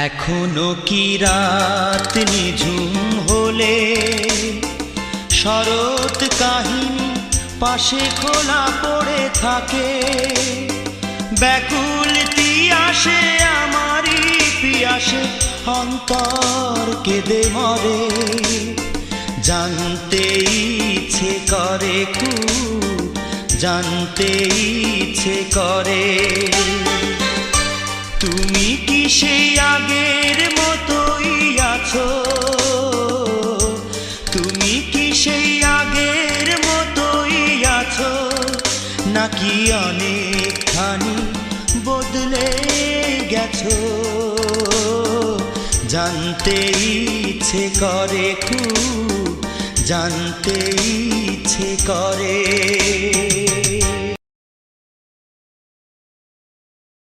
এখনো কি রাত নিঝুম হলে শরৎ কাহিনী পাশে খোলা পড়ে থাকে, ব্যাকুল তিয়াসে আমারই পিয়াসে অন্তর কেঁদে মরে। জানতে ইচ্ছে করে খুব, জানতে ইচ্ছে করে, তুমি কি সেই আগের মতোই আছো? তুমি কি সেই আগের মতোই আছো, নাকি অনেকখানি বদলে গেছো? জানতে ইচ্ছে করে খুব, জানতে ইচ্ছে করে।